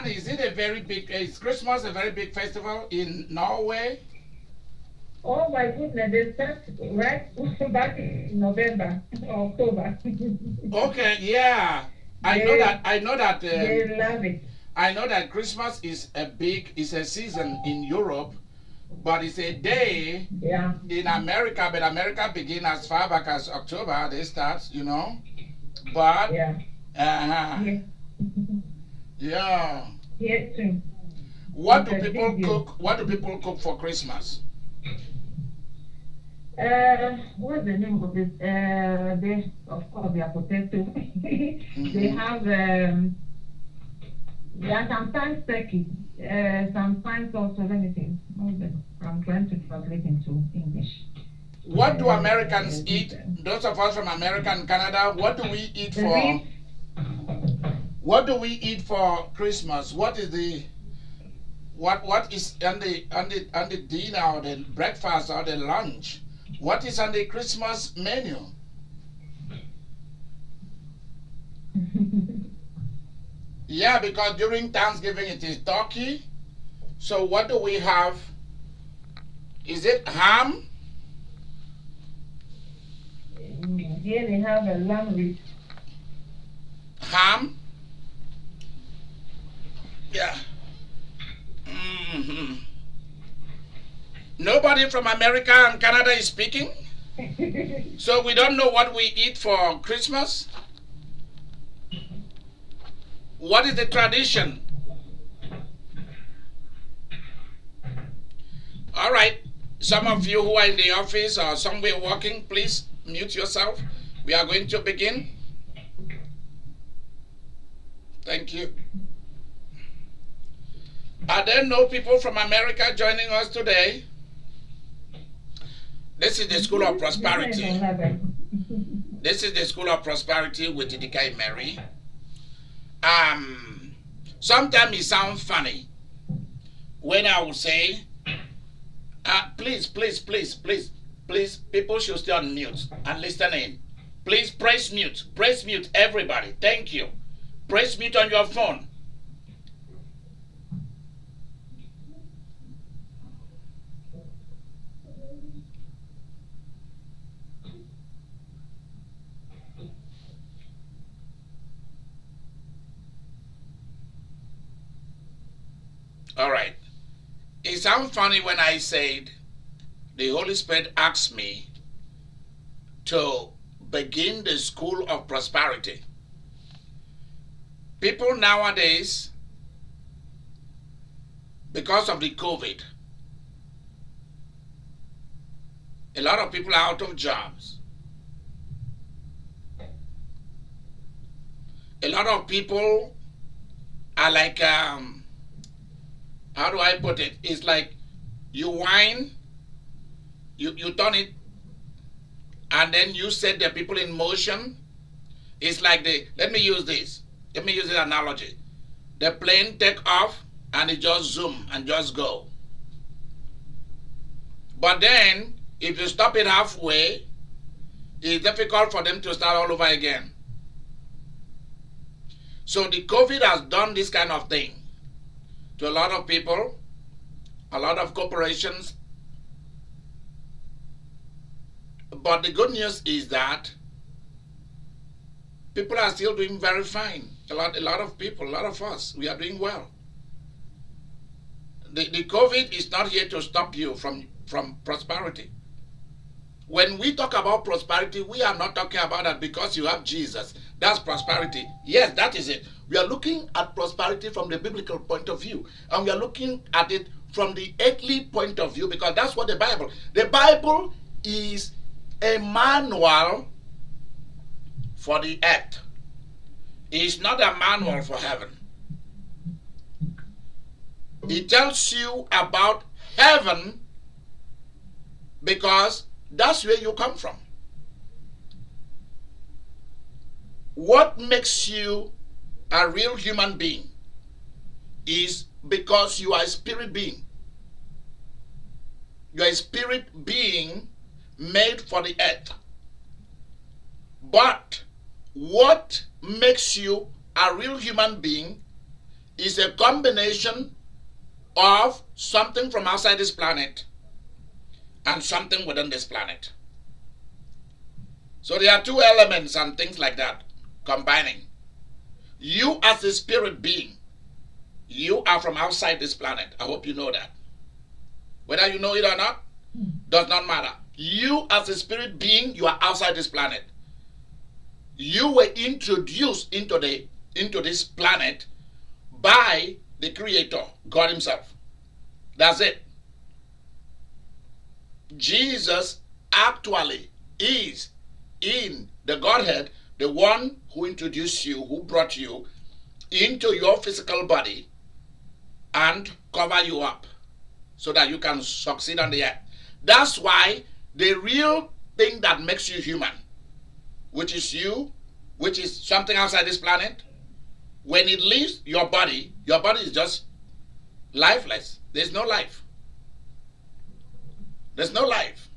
And is it a very big, is Christmas a very big festival in Norway? Oh my goodness, they start right back in November, October. Okay, yeah. I know that, they I know that, they love it. I know that Christmas is a season in Europe, but it's a day Yeah, in America, but America begin as far back as October, they start, you know. But, yeah. uh, Here, yeah. here too. What It's do a people big deal. cook? What do people cook for Christmas? What's the name of it? They, of course, they are potato. They Hmm. have, yeah, sometimes turkey. Sometimes also, let me think. I'm trying to translate into English. What do Americans This, eat? Those of us from America and Canada, what do we eat the for? ribs. What do we eat for Christmas? What is the what is on the dinner or the breakfast or the lunch? What is on the Christmas menu? Yeah, because during Thanksgiving it is turkey. So what do we have? Is it ham? Here they have a lamb ribs. Ham? Yeah. Hmm. Nobody from America and Canada is speaking. So we don't know what we eat for Christmas. What is the tradition? All right. Some of you who are in the office or somewhere working, please mute yourself. We are going to begin. Thank you. Are there no people from America joining us today? This is the School of They don't Prosperity. even have it. This is the School of Prosperity with Idika imeri. Um, Sometimes it sounds funny when I would say, please, please, please, please, please, people should stay on mute and listen in. Please press mute, everybody. Thank you. Press mute on your phone. All right. It sounds funny when I said the Holy Spirit asked me to begin the School of Prosperity. People nowadays, because of the COVID, a lot of people are out of jobs. A lot of people are like, how do I put it? It's like you wine, you turn it, and then you set the people in motion. It's like let me use this. Let me use this analogy. The plane take off and it just zoom and just go. But then, if you stop it halfway, it's difficult for them to start all over again. So the COVID has done this kind of thing to a lot of people, a lot of corporations. But the good news is that people are still doing very fine. A lot of people, a lot of us, we are doing well. The COVID is not here to stop you from prosperity. When we talk about prosperity, we are not talking about that because you have Jesus. That's prosperity. Yes, that is it. We are looking at prosperity from the biblical point of view. And we are looking at it from the earthly point of view because that's what the Bible is a manual for the earth. It's not a manual for heaven. It tells you about heaven because that's where you come from. What makes you a real human being is because you are a spirit being. You are a spirit being made for the earth. But what makes you a real human being is a combination of something from outside this planet and something within this planet. So there are two elements and things like that combining. You as a spirit being, you are from outside this planet. I hope you know that. Whether you know it or not, does not matter. You as a spirit being, you are outside this planet. You were introduced into this planet by the Creator, God Himself. That's it. Jesus actually is in the Godhead, the one who introduced you, who brought you into your physical body and cover you up so that you can succeed on the earth. That's why the real thing that makes you human, which is you, which is something outside this planet, when it leaves your body is just lifeless. There's no life. There's no life.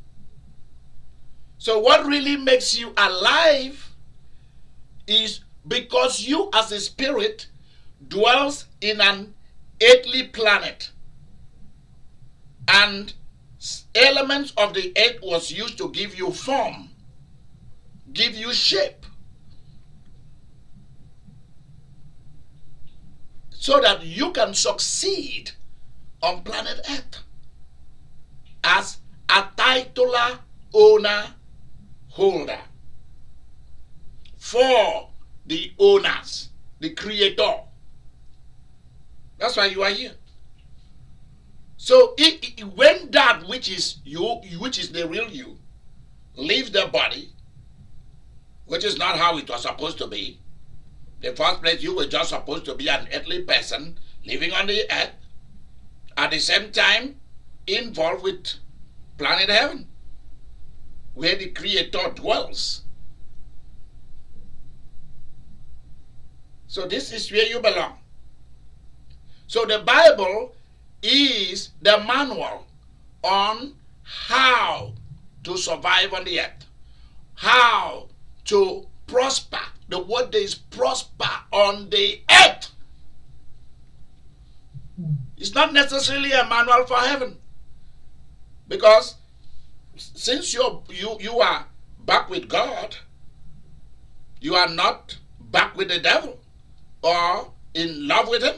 So what really makes you alive is because you as a spirit dwells in an earthly planet, and elements of the earth was used to give you form, give you shape, so that you can succeed on planet Earth as a titular owner holder for the owners, the Creator. That's why you are here. So when that which is you, which is the real you, leaves the body, which is not how it was supposed to be. In the first place, you were just supposed to be an earthly person living on the earth, at the same time involved with planet heaven, where the Creator dwells. So this is where you belong. So the Bible is the manual on how to survive on the earth, how to prosper. The word is prosper on the earth. It's not necessarily a manual for heaven, because since you are back with God, you are not back with the devil or in love with him.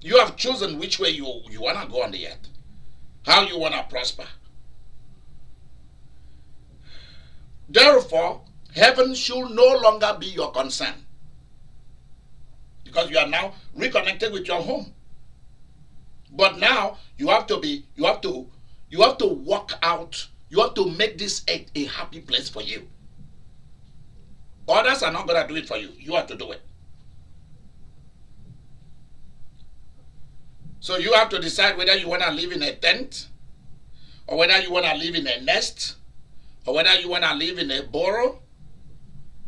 You have chosen which way you want to go on the earth, how you want to prosper. Therefore, heaven should no longer be your concern, because you are now reconnected with your home. But now you have to work out, you have to make this a happy place for you. Others are not going to do it for you. You have to do it. So you have to decide whether you want to live in a tent, or whether you want to live in a nest, or whether you want to live in a burrow,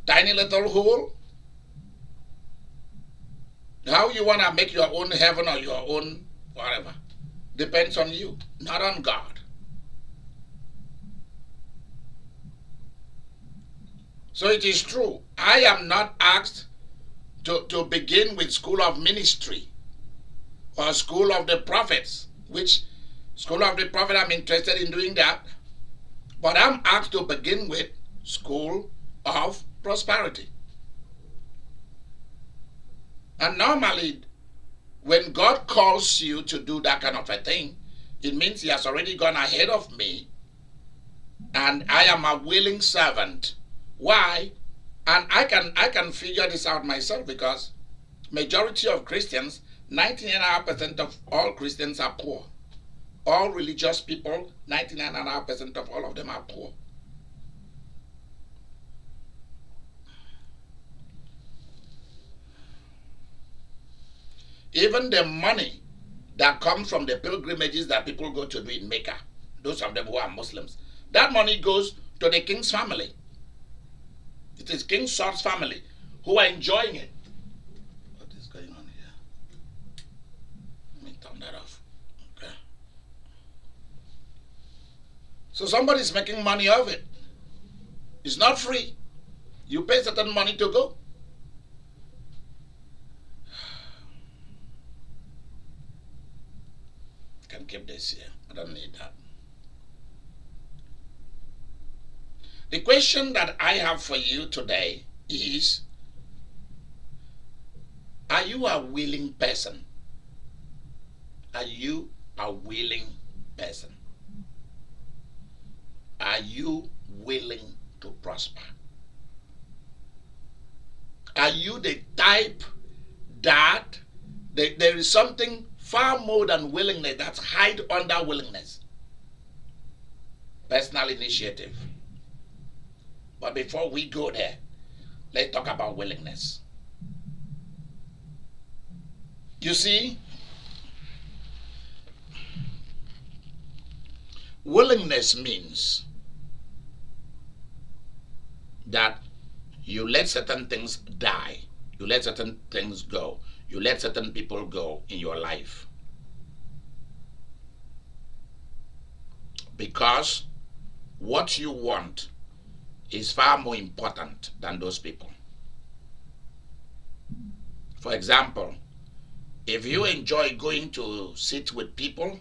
tiny little hole. How you want to make your own heaven or your own whatever depends on you, not on God. So it is true, I am not asked to begin with school of ministry or school of the prophets, which school of the prophet I'm interested in doing that, but I'm asked to begin with school of prosperity. And normally, when God calls you to do that kind of a thing, it means He has already gone ahead of me, and I am a willing servant. Why? And I can figure this out myself, because majority of Christians, 99.5% of all Christians are poor. All religious people, 99.5% of all of them are poor. Even the money that comes from the pilgrimages that people go to do in Mecca, those of them who are Muslims, that money goes to the king's family. It is King Saul's family who are enjoying it. What is going on here? Let me turn that off. Okay. So somebody is making money of it. It's not free. You pay certain money to go. keep this here. I don't need that. The question that I have for you today is, are you a willing person? Are you a willing person? Are you willing to prosper? Are you the type that there is something far more than willingness that's hide under willingness? Personal initiative. But before we go there, let's talk about willingness. You see, willingness means that you let certain things die, you let certain things go, you let certain people go in your life. Because what you want is far more important than those people. For example, if you enjoy going to sit with people,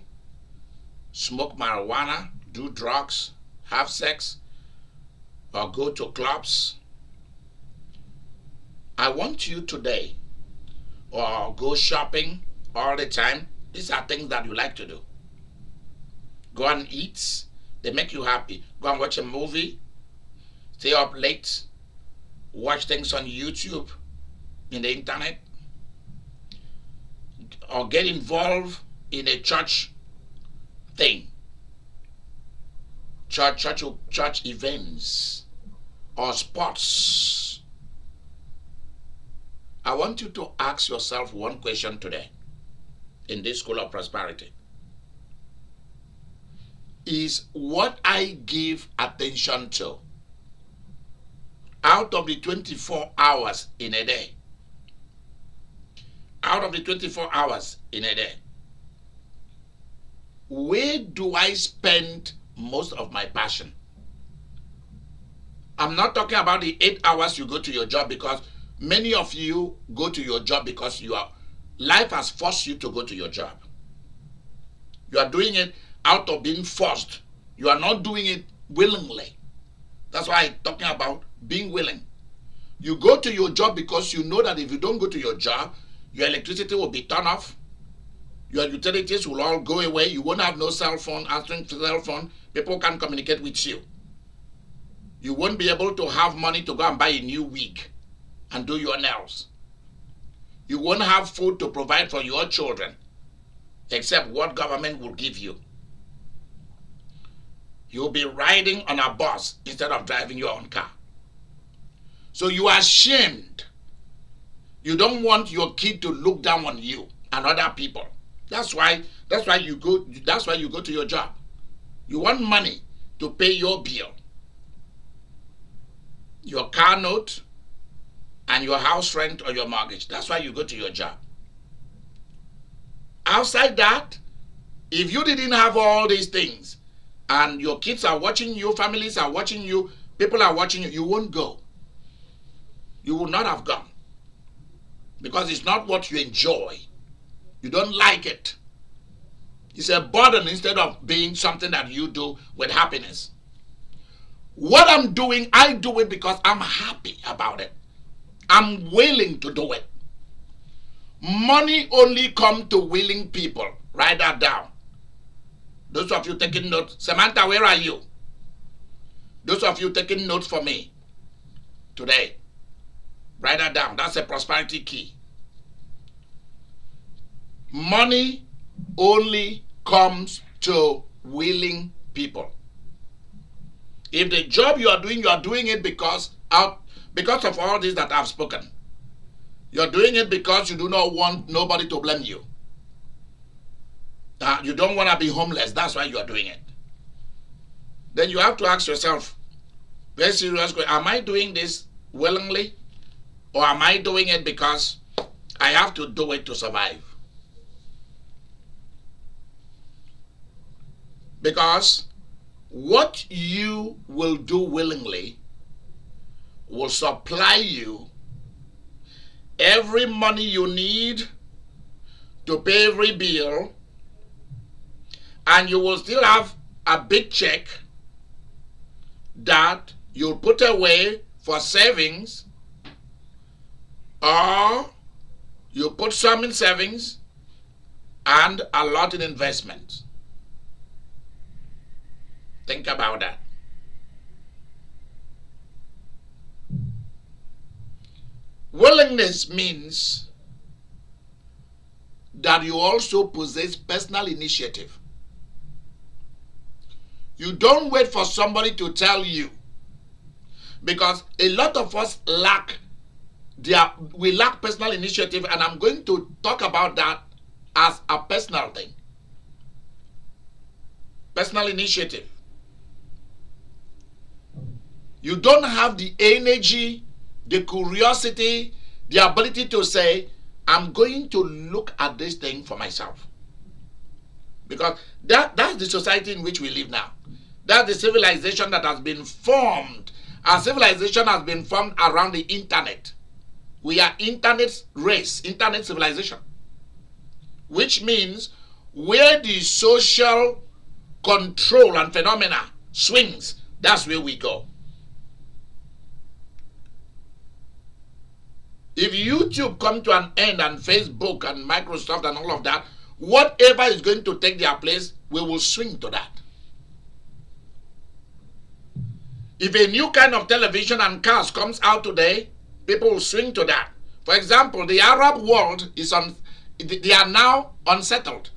smoke marijuana, do drugs, have sex, or go to clubs, I want you today, or go shopping all the time. These are things that you like to do. Go and eat, they make you happy. Go and watch a movie, stay up late, watch things on YouTube, in the internet, or get involved in a church thing, church events, or sports. I want you to ask yourself one question today in this school of prosperity. Is what I give attention to, out of the 24 hours in a day, where do I spend most of my passion? I'm not talking about the 8 hours you go to your job, because many of you go to your job because life has forced you to go to your job. You are doing it out of being forced. You are not doing it willingly. That's why I'm talking about being willing. You go to your job because you know that if you don't go to your job, your electricity will be turned off, your utilities will all go away, you won't have no cell phone, answering cell phone, people can't communicate with you. You won't be able to have money to go and buy a new wig and do your nails. You won't have food to provide for your children, except what government will give you. You'll be riding on a bus instead of driving your own car. So you are ashamed. You don't want your kid to look down on you and other people. That's why you go to your job. You want money to pay your bill, your car note, and your house rent or your mortgage. That's why you go to your job. Outside that, if you didn't have all these things, and your kids are watching you, families are watching you, people are watching you, you won't go. You would not have gone. Because it's not what you enjoy. You don't like it. It's a burden instead of being something that you do with happiness. What I'm doing, I do it because I'm happy about it. I'm willing to do it. Money only comes to willing people. Write that down. Those of you taking notes, Samantha, where are you? Those of you taking notes for me today, write that down. That's a prosperity key. Money only comes to willing people. If the job you are doing it because of all this that I've spoken. You're doing it because you do not want nobody to blame you. You don't want to be homeless. That's why you are doing it. Then you have to ask yourself, very serious question, am I doing this willingly? Or am I doing it because I have to do it to survive? Because what you will do willingly will supply you every money you need to pay every bill and you will still have a big check that you'll put away for savings, or you put some in savings and a lot in investments. Think about that. Willingness means that you also possess personal initiative. You don't wait for somebody to tell you, because a lot of us lack personal initiative, and I'm going to talk about that as a personal thing. Personal initiative. You don't have the energy, the curiosity, the ability to say, I'm going to look at this thing for myself. Because that's the society in which we live now. That's the civilization that has been formed. Our civilization has been formed around the internet. We are internet race, internet civilization. Which means where the social control and phenomena swings, that's where we go. If YouTube come to an end, and Facebook and Microsoft and all of that, whatever is going to take their place, we will swing to that. If a new kind of television and cars comes out today, people will swing to that. For example, the Arab world they are now unsettled.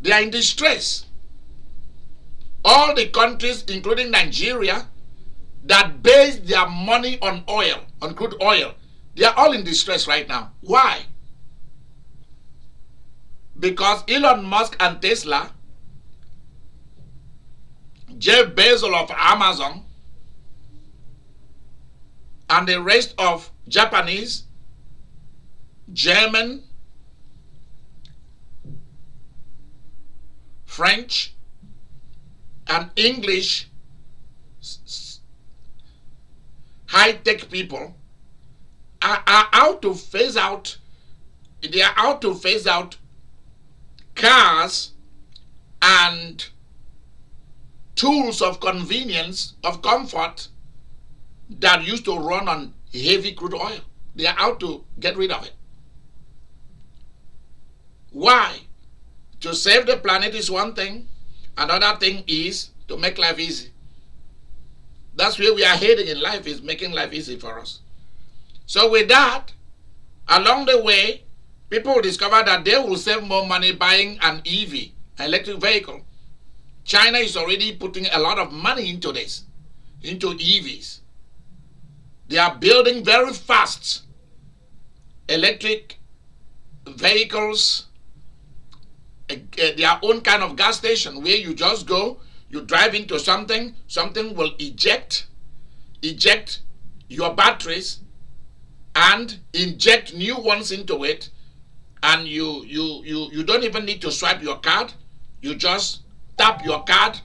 They are in distress. All the countries, including Nigeria, that base their money on oil, on crude oil, they are all in distress right now. Why? Because Elon Musk and Tesla, Jeff Bezos of Amazon, and the rest of Japanese, German, French, and English high-tech people are out to phase out. They are out to phase out cars and tools of convenience, of comfort, that used to run on heavy crude oil. They are out to get rid of it. Why? To save the planet is one thing. Another thing is to make life easy. That's where we are heading in life, is making life easy for us. So with that, along the way, people will discover that they will save more money buying an EV, an electric vehicle. China is already putting a lot of money into this, into EVs. They are building very fast electric vehicles, their own kind of gas station, where you just go, you drive into something, something will eject your batteries and inject new ones into it, and you don't even need to swipe your card. You just tap your card,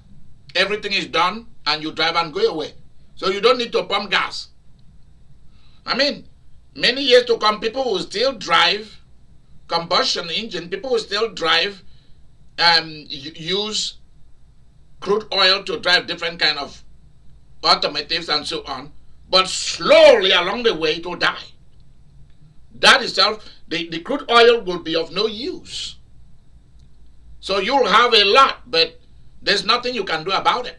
everything is done, and you drive and go away. So you don't need to pump gas. I mean, many years to come, people will still drive combustion engine. People will still drive use crude oil to drive different kind of automotives and so on. But slowly along the way, it will die. That itself, the crude oil will be of no use. So you'll have a lot, but there's nothing you can do about it,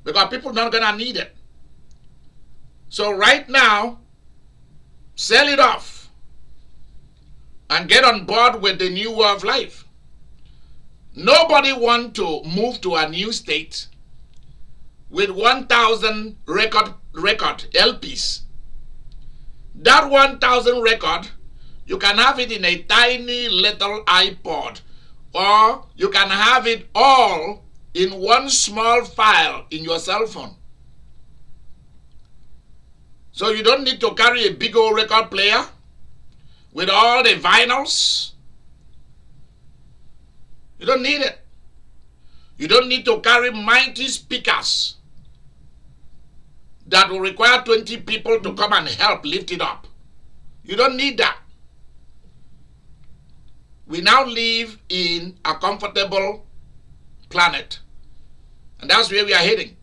because people are not going to need it. So right now, sell it off and get on board with the new way of life. Nobody wants to move to a new state with 1,000 record LPs. That 1,000 record, you can have it in a tiny little iPod, or you can have it all in one small file in your cell phone. So you don't need to carry a big old record player with all the vinyls. You don't need it. You don't need to carry mighty speakers that will require 20 people to come and help lift it up. You don't need that. We now live in a comfortable planet. And that's where we are heading.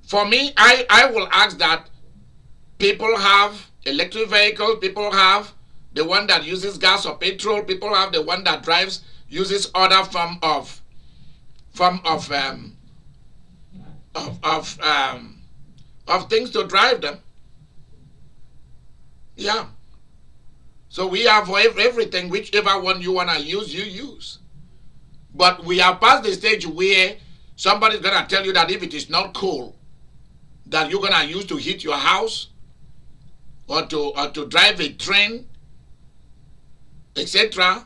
For me, I will ask that people have electric vehicles, people have the one that uses gas or petrol, people have the one that uses other form of things to drive them. Yeah. So we have for everything, whichever one you want to use, you use. But we are past the stage where somebody's going to tell you that if it is not coal that you're going to use to heat your house or to drive a train, etc.,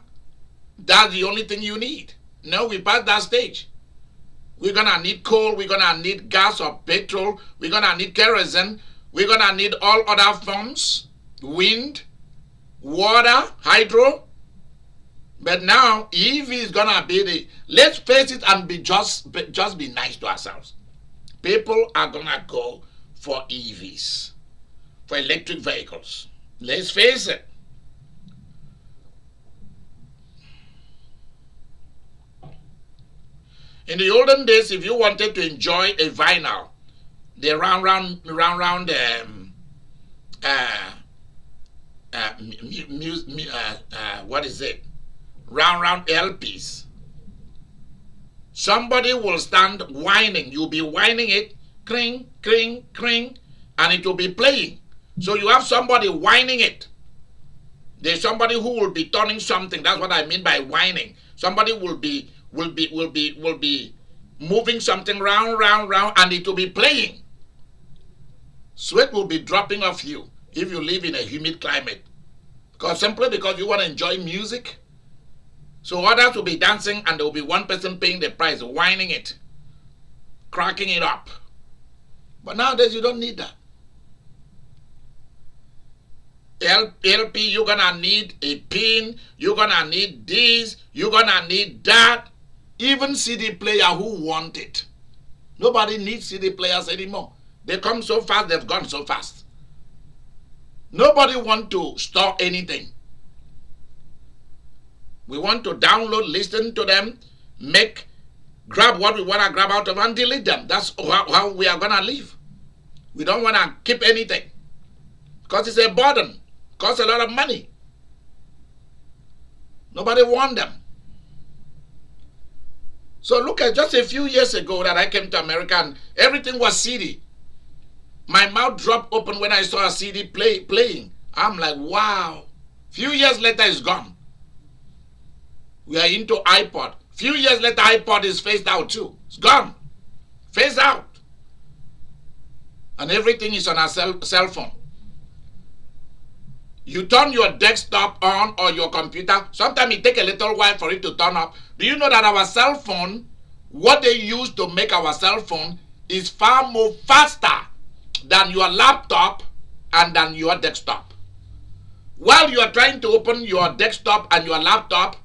that's the only thing you need. No, we passed that stage. We're going to need coal, we're going to need gas or petrol, we're going to need kerosene, we're going to need all other forms, wind, water, hydro. But now EV is going to be the, let's face it and just be nice to ourselves. People are going to go for EVs, for electric vehicles. Let's face it. In the olden days, if you wanted to enjoy a vinyl, the round what is it? Round LPs. Somebody will stand whining. You'll be whining it, cring, cring, cring, and it will be playing. So you have somebody whining it. There's somebody who will be turning something. That's what I mean by whining. Somebody will be moving something round, and it will be playing. Sweat will be dropping off you if you live in a humid climate. Simply because you want to enjoy music. So others will be dancing and there will be one person paying the price, whining it, cracking it up. But nowadays you don't need that. LP, you're going to need a pin, you're going to need this, you're going to need that. Even CD player who want it. Nobody needs CD players anymore. They come so fast, they've gone so fast. Nobody want to store anything. We want to download, listen to them, grab what we want to grab out of and delete them. That's how we are going to live. We don't want to keep anything. Because it's a burden. Costs a lot of money. Nobody wants them. So look at just a few years ago that I came to America and everything was CD. My mouth dropped open when I saw a CD playing. I'm like, wow. Few years later, it's gone. We are into iPod. Few years later, iPod is phased out too. It's gone. Phased out. And everything is on our cell phone. You turn your desktop on or your computer. Sometimes it takes a little while for it to turn up. Do you know that our cell phone, what they use to make our cell phone is far more faster than your laptop and than your desktop. While you are trying to open your desktop and your laptop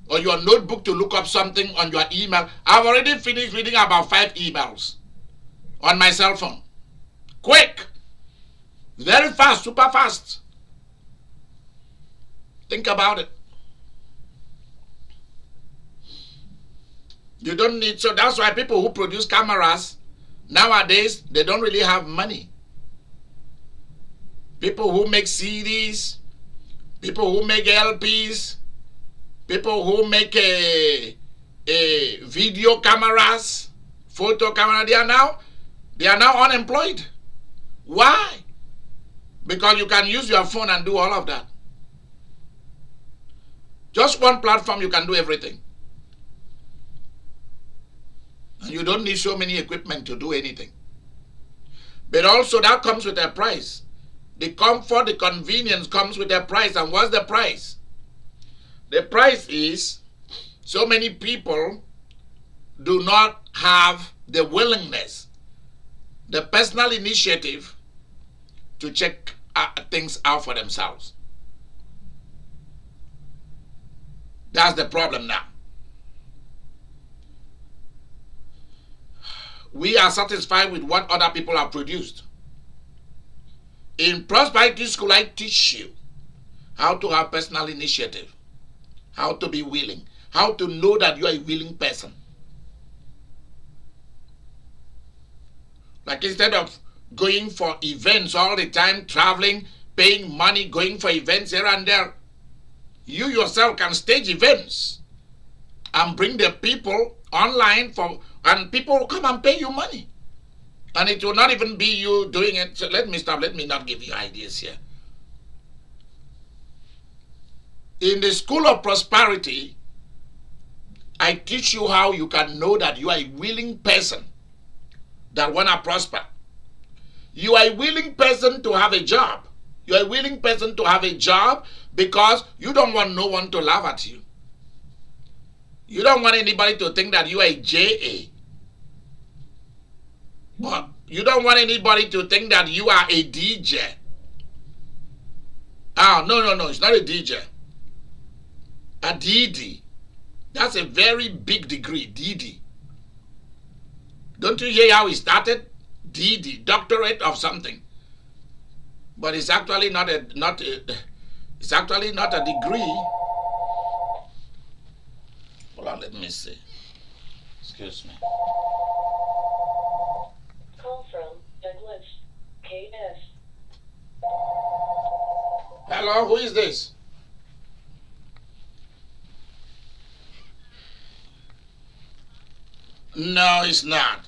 or your notebook to look up something on your email, I've already finished reading about 5 emails on my cell phone. Quick. Very fast, super fast. Think about it. You don't need, so that's why people who produce cameras nowadays, they don't really have money. People who make CDs, people who make LPs, people who make a video cameras, photo camera, they are now unemployed. Why? Because you can use your phone and do all of that. Just one platform, you can do everything. And you don't need so many equipment to do anything. But also that comes with a price. The comfort, the convenience comes with a price. And what's the price? The price is so many people do not have the willingness, the personal initiative to check things out for themselves. That's the problem now. We are satisfied with what other people have produced. In Prosperity School, I teach you how to have personal initiative, how to be willing, how to know that you are a willing person. Like instead of going for events all the time, traveling, paying money, going for events here and there, you yourself can stage events and bring the people online and people will come and pay you money. And it will not even be you doing it. So let me stop. Let me not give you ideas here. In the School of Prosperity, I teach you how you can know that you are a willing person that want to prosper. You are a willing person to have a job. You are a willing person to have a job because you don't want no one to laugh at you. You don't want anybody to think that you are a JA. Or you don't want anybody to think that you are a DJ. Oh, no, it's not a DJ. A DD. That's a very big degree, DD. Don't you hear how it started? DD, doctorate of something. But it's actually not a degree. Hold on, let me see. Excuse me. Call from Douglas KS. Hello, who is this? No, it's not.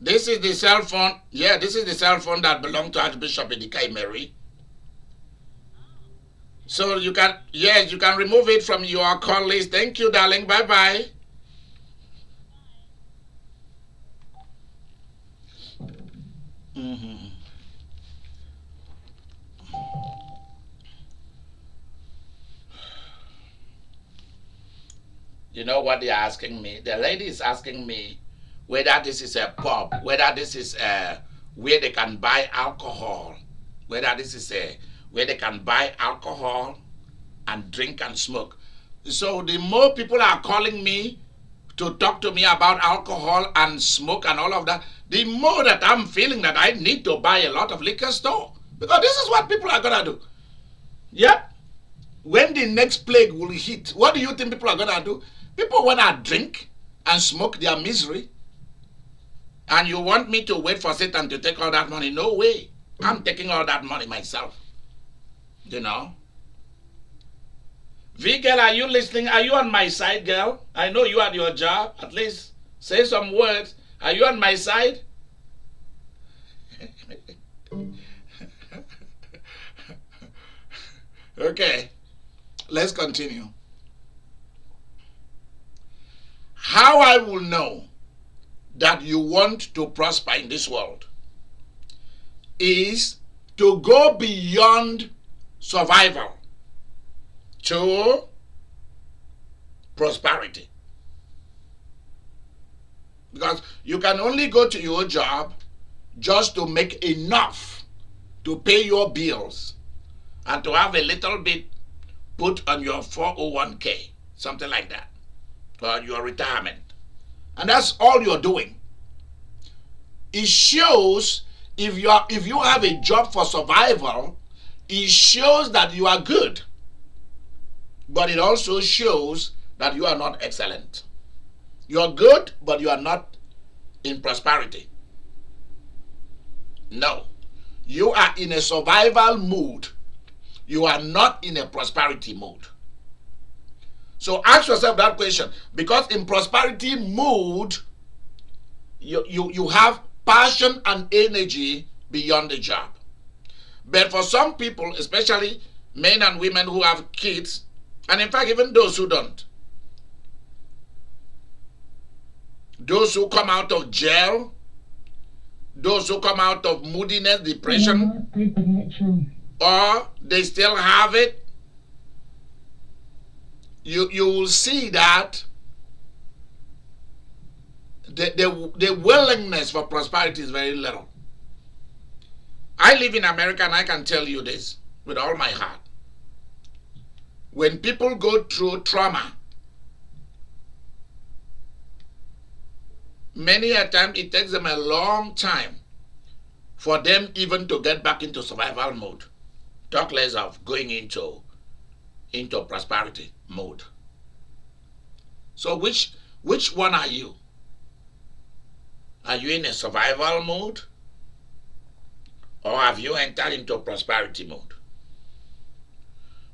This is the cell phone. Yeah, this is the cell phone that belonged to Archbishop Idika, imeri. So you can, yes, you can remove it from your call list. Thank you, darling. Bye-bye. Mm-hmm. You know what they're asking me? The lady is asking me whether this is a pub, whether this is where they can buy alcohol, whether this is where they can buy alcohol and drink and smoke. So the more people are calling me to talk to me about alcohol and smoke and all of that, the more that I'm feeling that I need to buy a lot of liquor store. Because this is what people are going to do. Yeah? When the next plague will hit, what do you think people are going to do? People want to drink and smoke their misery. And you want me to wait for Satan to take all that money? No way. I'm taking all that money myself. You know? V girl, are you listening? Are you on my side, girl? I know you at your job. At least say some words. Are you on my side? Okay. Let's continue. How I will know that you want to prosper in this world is to go beyond survival to prosperity. Because you can only go to your job just to make enough to pay your bills and to have a little bit put on your 401k, something like that, or your retirement. And that's all you're doing. It shows if you have a job for survival, it shows that you are good. But it also shows that you are not excellent. You are good, but you are not in prosperity. No. You are in a survival mood. You are not in a prosperity mood. So ask yourself that question. Because in prosperity mood, you have passion and energy beyond the job. But for some people, especially men and women who have kids, and in fact even those who don't, those who come out of jail, those who come out of moodiness, depression, or they still have it, you will see that the willingness for prosperity is very little. I live in America and I can tell you this with all my heart. When people go through trauma, many a time it takes them a long time for them even to get back into survival mode. Talk less of going into into prosperity mode. So which one are you? Are you in a survival mode? Or have you entered into prosperity mode?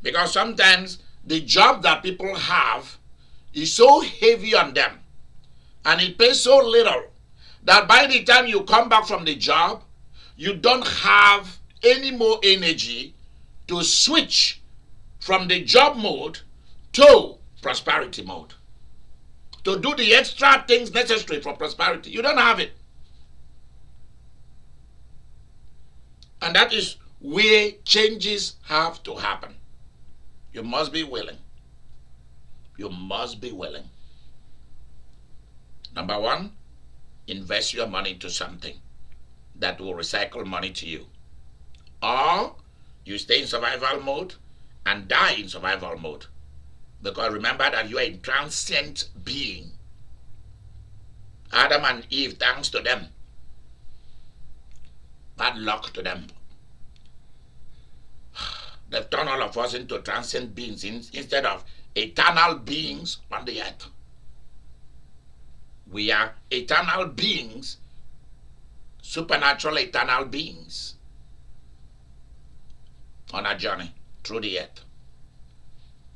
Because sometimes the job that people have is so heavy on them and it pays so little that by the time you come back from the job, you don't have any more energy to switch from the job mode to prosperity mode, to do the extra things necessary for prosperity. You don't have it. And that is where changes have to happen. You must be willing. You must be willing. Number one, invest your money into something that will recycle money to you. Or you stay in survival mode and die in survival mode. Because remember that you are a transient being. Adam and Eve, thanks to them. Bad luck to them. They've turned all of us into transient beings instead of eternal beings on the earth. We are eternal beings, supernatural eternal beings on a journey through the earth.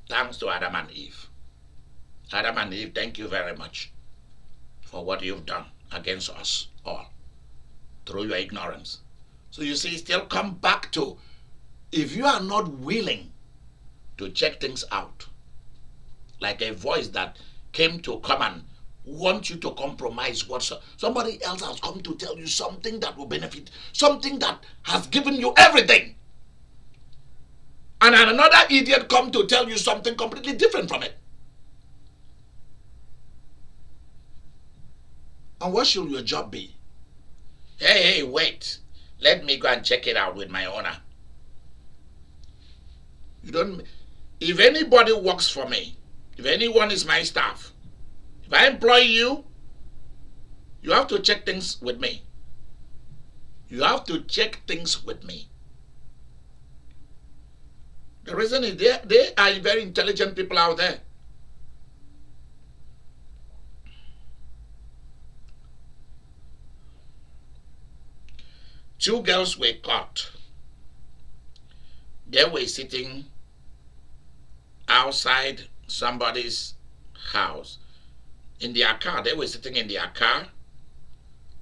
Thanks to Adam and Eve. Adam and Eve, thank you very much for what you've done against us all through your ignorance. So you see, still come back to, if you are not willing to check things out, like a voice that came to come and want you to compromise what somebody else has come to tell you, something that will benefit, something that has given you everything, and another idiot come to tell you something completely different from it. And what should your job be? Hey, wait. Let me go and check it out with my owner. You don't. If anybody works for me, if anyone is my staff, if I employ you, you have to check things with me. You have to check things with me. The reason is they are very intelligent people out there. Two girls were caught. They were sitting outside somebody's house. In their car. They were sitting in their car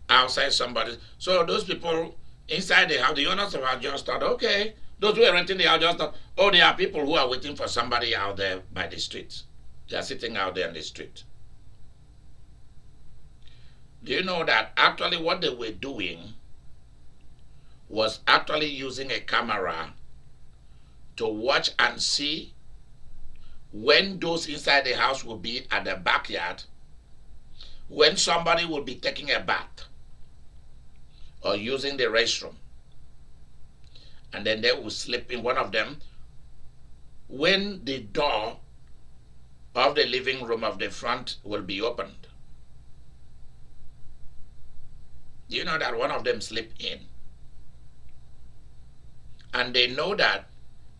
outside somebody. So those people inside the house, the owners of the house just thought, okay, those who are renting the house just thought, oh, there are people who are waiting for somebody out there by the street. They are sitting out there on the street. Do you know that actually what they were doing was actually using a camera to watch and see when those inside the house will be at the backyard, when somebody will be taking a bath or using the restroom, and then they will sleep in one of them when the door of the living room of the front will be opened. Do you know that one of them sleep in? And they know that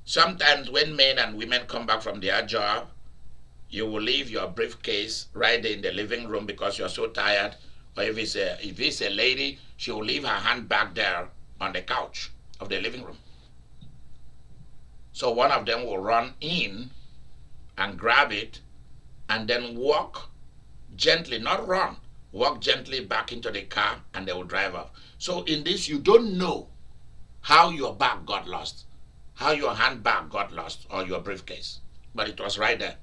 sometimes when men and women come back from their job, you will leave your briefcase right there in the living room because you're so tired. Or if it's a lady, she will leave her handbag there on the couch of the living room. So one of them will run in and grab it and then walk gently, not run, walk gently back into the car and they will drive off. So in this, you don't know how your bag got lost, how your handbag got lost or your briefcase, but it was right there.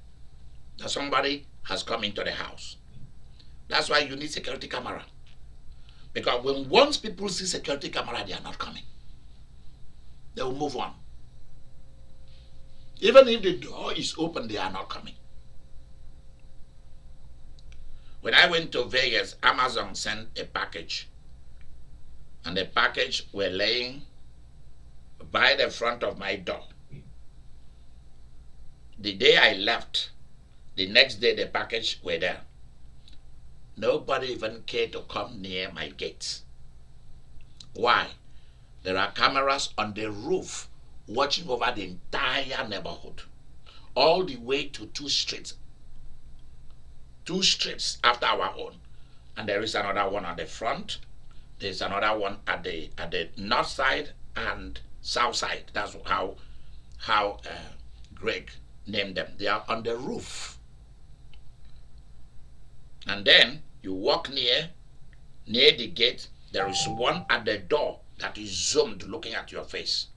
That somebody has come into the house. That's why you need security camera. Because once people see security camera, they are not coming. They will move on. Even if the door is open, they are not coming. When I went to Vegas, Amazon sent a package. And the package were laying by the front of my door. The day I left, the next day the package were there. Nobody even cared to come near my gates. Why? There are cameras on the roof watching over the entire neighborhood. all the way to two streets after our own. And there is another one on the front. There's another one at the north side and south side. That's how Greg named them. They are on the roof. And then you walk near the gate. There is one at the door that is zoomed looking at your face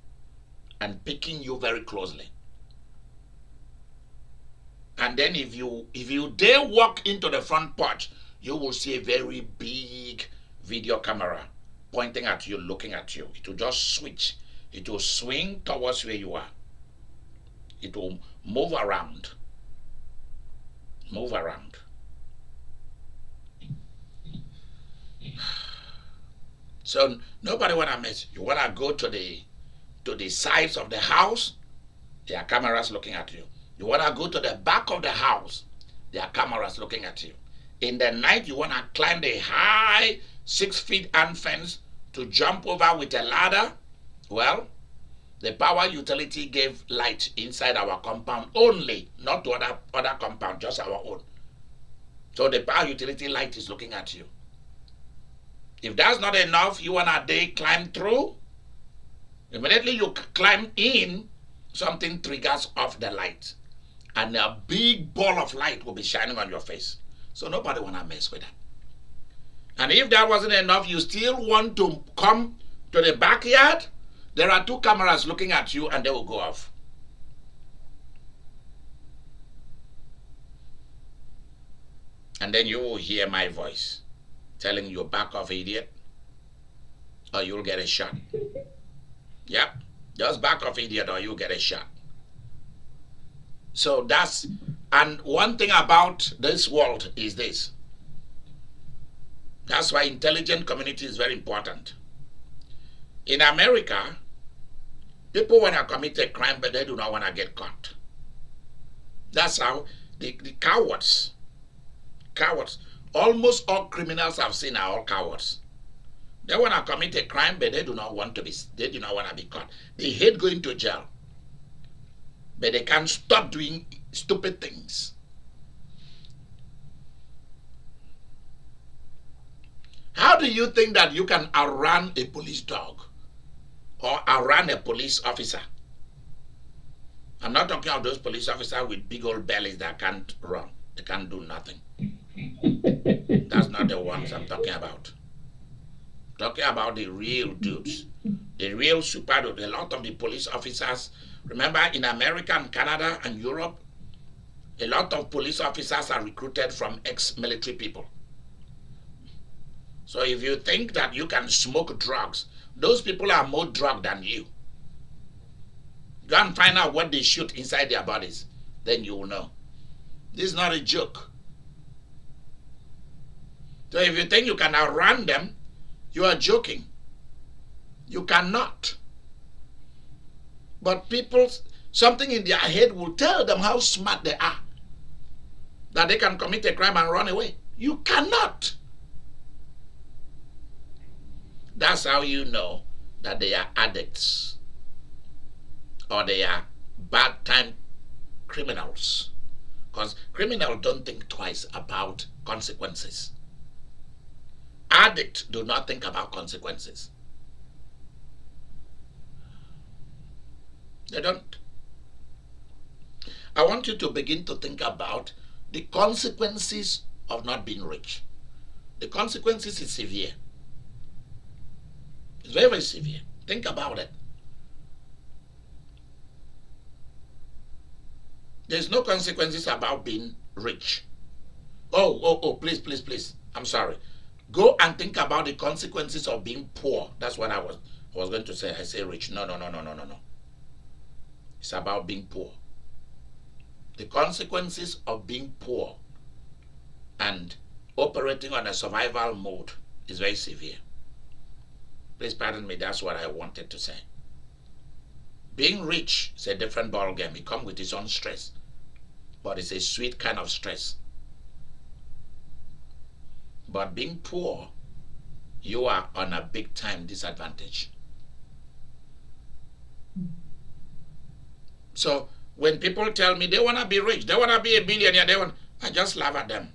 and picking you very closely. And then if you dare walk into the front porch, you will see a very big video camera pointing at you, looking at you. It will just switch. It will swing towards where you are. It will move around. Move around. So nobody wanna miss. You wanna go to the sides of the house, there are cameras looking at you. You wanna go to the back of the house, there are cameras looking at you. In the night, you wanna climb the high 6 feet ant fence to jump over with a ladder. Well, the power utility gave light inside our compound only, not to other compound, just our own. So the power utility light is looking at you. If that's not enough, you wanna climb through. Immediately you climb in, something triggers off the light, and a big ball of light will be shining on your face. So nobody wanna mess with that. And if that wasn't enough, you still want to come to the backyard, there are 2 cameras looking at you and they will go off. And then you will hear my voice telling you, back off, idiot, or you'll get a shot. Yep, just back off, idiot, or you'll get a shot. So and one thing about this world is this. That's why intelligent community is very important. In America, people want to commit a crime, but they do not want to get caught. That's how the cowards, almost all criminals I've seen are all cowards. They want to commit a crime, but they do not want to be caught. They hate going to jail, but they can't stop doing stupid things. How do you think that you can outrun a police dog or outrun a police officer? I'm not talking about those police officers with big old bellies that can't run. They can't do nothing. That's not the ones I'm talking about. I'm talking about the real dudes, the real super dudes. A lot of the police officers, remember in America and Canada and Europe, a lot of police officers are recruited from ex-military people. So if you think that you can smoke drugs, those people are more drugged than you. Go and find out what they shoot inside their bodies. Then you will know. This is not a joke. So if you think you can outrun them, you are joking. You cannot. But people, something in their head will tell them how smart they are, that they can commit a crime and run away. You cannot. That's how you know that they are addicts or they are bad time criminals. Because criminals don't think twice about consequences. Addicts do not think about consequences. They don't. I want you to begin to think about the consequences of not being rich. The consequences is severe. It's very, very severe. Think about it. There's no consequences about being rich. Please, please, please. I'm sorry. Go and think about the consequences of being poor. That's what I was going to say. I say rich. No. It's about being poor. The consequences of being poor and operating on a survival mode is very severe. Please pardon me, that's what I wanted to say. Being rich is a different ball game. It comes with its own stress, but it's a sweet kind of stress. But being poor, you are on a big time disadvantage. So When people tell me they want to be rich, they want to be a billionaire, I just laugh at them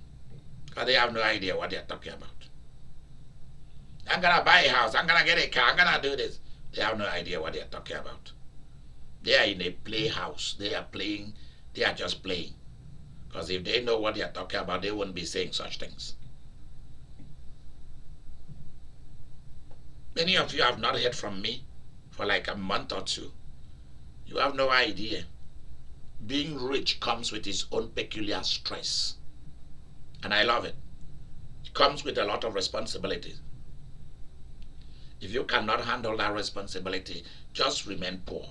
because they have no idea what they're talking about. I'm going to buy a house, I'm going to get a car, I'm going to do this. They have no idea what they're talking about. They are in a playhouse. They are playing. They are just playing. Because if they know what they are talking about, they wouldn't be saying such things. Many of you have not heard from me for like a month or two. You have no idea. Being rich comes with its own peculiar stress. And I love it. It comes with a lot of responsibilities. If you cannot handle that responsibility, just remain poor.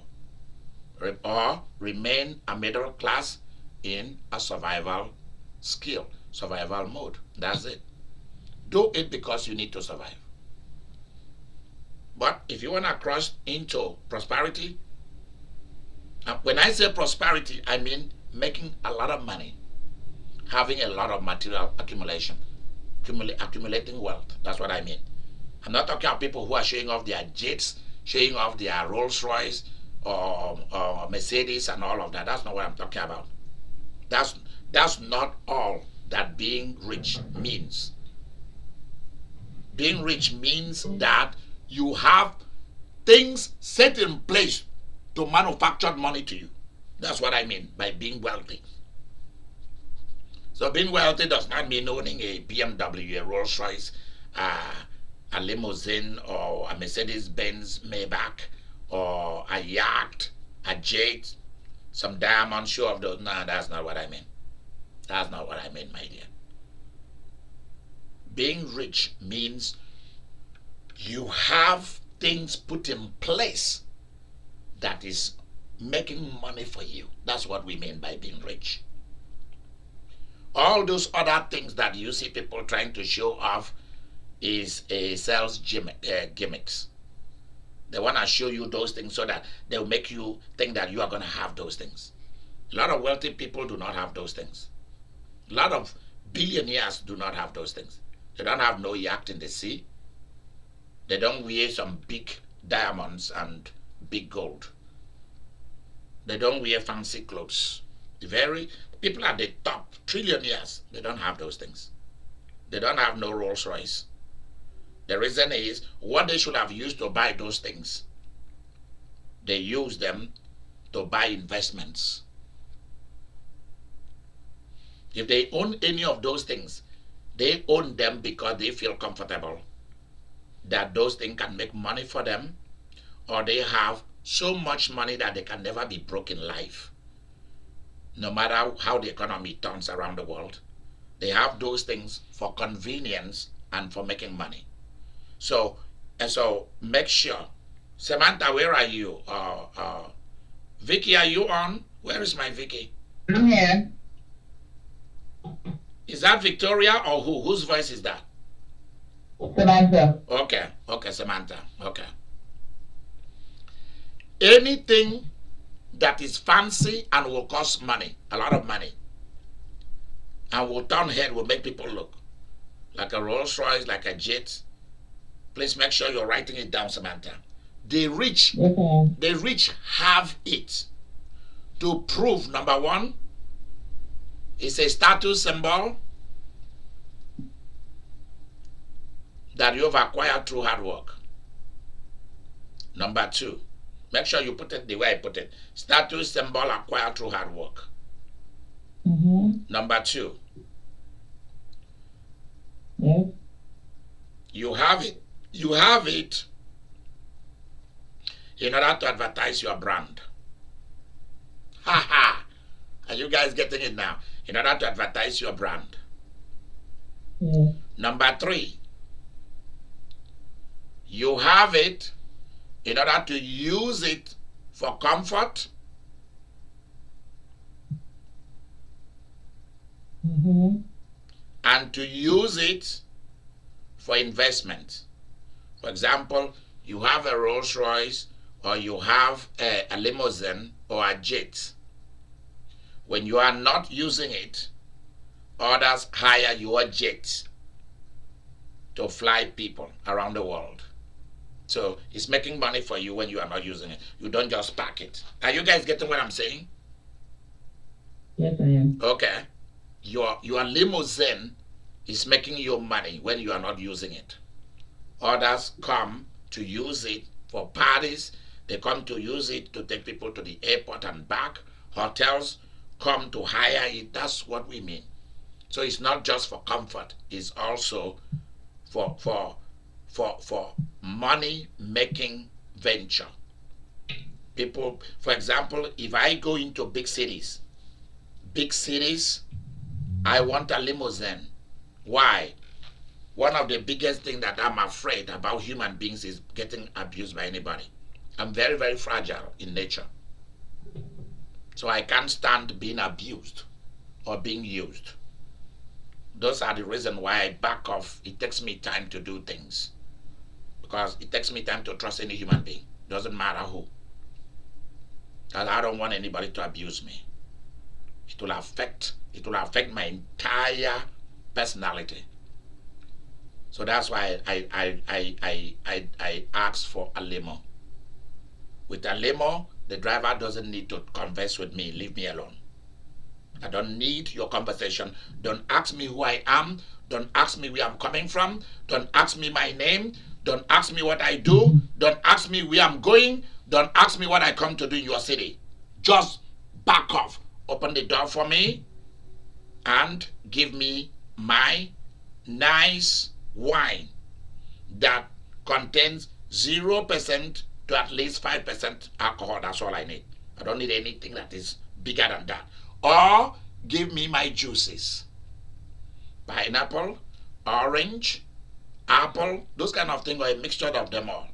Or remain a middle class in a survival skill, survival mode. That's it. Do it because you need to survive. But if you want to cross into prosperity, when I say prosperity, I mean making a lot of money, having a lot of material accumulation, accumulating wealth. That's what I mean. I'm not talking about people who are showing off their jets, showing off their Rolls Royce or Mercedes and all of that. That's not what I'm talking about. That's not all that being rich means. Being rich means that you have things set in place to manufacture money to you. That's what I mean by being wealthy. So being wealthy does not mean owning a BMW, a Rolls Royce, a limousine, or a Mercedes-Benz Maybach, or a yacht, a jet, some diamond show of those. No, that's not what I mean. That's not what I mean, my dear. Being rich means you have things put in place that is making money for you. That's what we mean by being rich. All those other things that you see people trying to show off is a sales gimmicks. They want to show you those things so that they'll make you think that you are going to have those things. A lot of wealthy people do not have those things. A lot of billionaires do not have those things. They don't have no yacht in the sea. They don't wear some big diamonds and big gold. They don't wear fancy clothes. People at the top, trillionaires, they don't have those things. They don't have no Rolls Royce. The reason is what they should have used to buy those things, they use them to buy investments. If they own any of those things, they own them because they feel comfortable that those things can make money for them, or they have so much money that they can never be broke in life. No matter how the economy turns around the world, they have those things for convenience and for making money. So make sure. Samantha, where are you? Vicky, are you on? Where is my Vicky? I'm here. Is that Victoria or who? Whose voice is that? Samantha. Okay, Samantha. Okay. Anything that is fancy and will cost money, a lot of money, and will turn head, will make people look like a Rolls Royce, like a jet. Please make sure you're writing it down, Samantha. The rich have it to prove, number one, it's a status symbol that you've acquired through hard work. Number two, make sure you put it the way I put it. Status symbol acquired through hard work. Number two, you have it. You have it in order to advertise your brand. Ha ha! Are you guys getting it now? In order to advertise your brand. Number three, you have it in order to use it for comfort. And to use it for investment. For example, you have a Rolls Royce or you have a limousine or a jet. When you are not using it, others hire your jet to fly people around the world. So it's making money for you when you are not using it. You don't just pack it. Are you guys getting what I'm saying? Yes, I am. Okay. Your limousine is making you money when you are not using it. Others come to use it for parties. They come to use it to take people to the airport and back. Hotels come to hire it. That's what we mean. So it's not just for comfort. It's also for money making venture. People, for example, if I go into big cities, I want a limousine. Why? One of the biggest things that I'm afraid about human beings is getting abused by anybody. I'm very, very fragile in nature. So I can't stand being abused or being used. Those are the reasons why I back off. It takes me time to do things. Because it takes me time to trust any human being. Doesn't matter who. Because I don't want anybody to abuse me. It will affect my entire personality. So that's why I asked for a limo. With a limo, the driver doesn't need to converse with me. Leave me alone. I don't need your conversation. Don't ask me who I am. Don't ask me where I'm coming from. Don't ask me my name. Don't ask me what I do. Don't ask me where I'm going. Don't ask me what I come to do in your city. Just back off. Open the door for me and give me my nice wine that contains 0% to at least 5% alcohol. That's all I need. I don't need anything that is bigger than that. Or give me my juices. Pineapple, orange, apple, those kind of things, or a mixture of them all.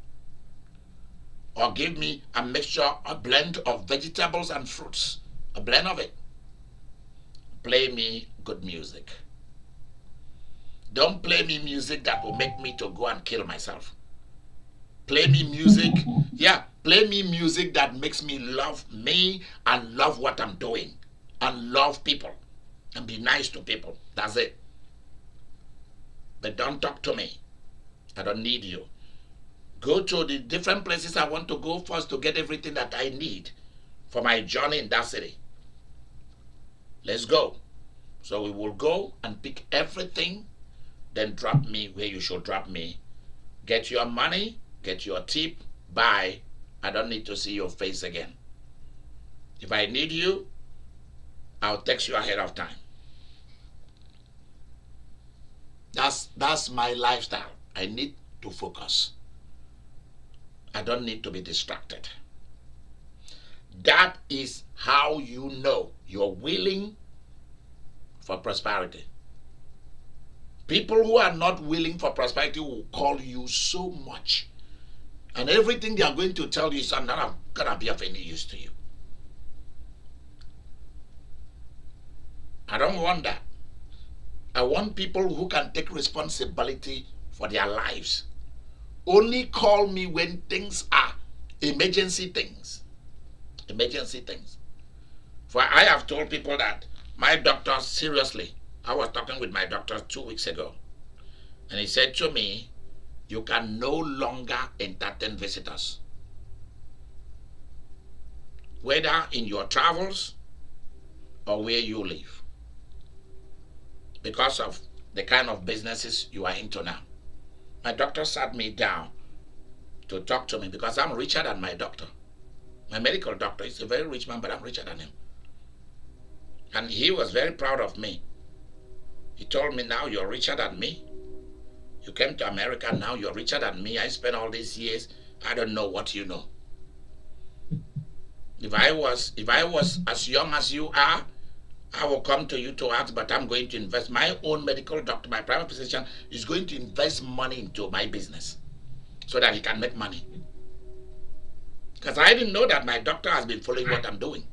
Or give me a mixture, a blend of vegetables and fruits. A blend of it. Play me good music. Don't play me music that will make me to go and kill myself. Play me music, play me music that makes me love me and love what I'm doing and love people and be nice to people. That's it. But don't talk to me. I don't need you. Go to the different places I want to go first to get everything that I need for my journey in that city. Let's go. So we will go and pick everything, then drop me where you should drop me. Get your money, get your tip, bye. I don't need to see your face again. If I need you, I'll text you ahead of time. That's my lifestyle. I need to focus. I don't need to be distracted. That is how you know you're willing for prosperity. People who are not willing for prosperity will call you so much. And everything they are going to tell you is not going to be of any use to you. I don't want that. I want people who can take responsibility for their lives. Only call me when things are emergency things. Emergency things. For I have told people that my doctor, seriously, I was talking with my doctor 2 weeks ago, and he said to me, you can no longer entertain visitors. Whether in your travels or where you live. Because of the kind of businesses you are into now. My doctor sat me down to talk to me because I'm richer than my doctor. My medical doctor is a very rich man, but I'm richer than him. And he was very proud of me. He told me, now you're richer than me. You came to America, now you're richer than me. I spent all these years, I don't know what you know. If I was as young as you are, I will come to you to ask, but I'm going to invest. My own medical doctor, my private physician, is going to invest money into my business so that he can make money. Because I didn't know that my doctor has been following what I'm doing.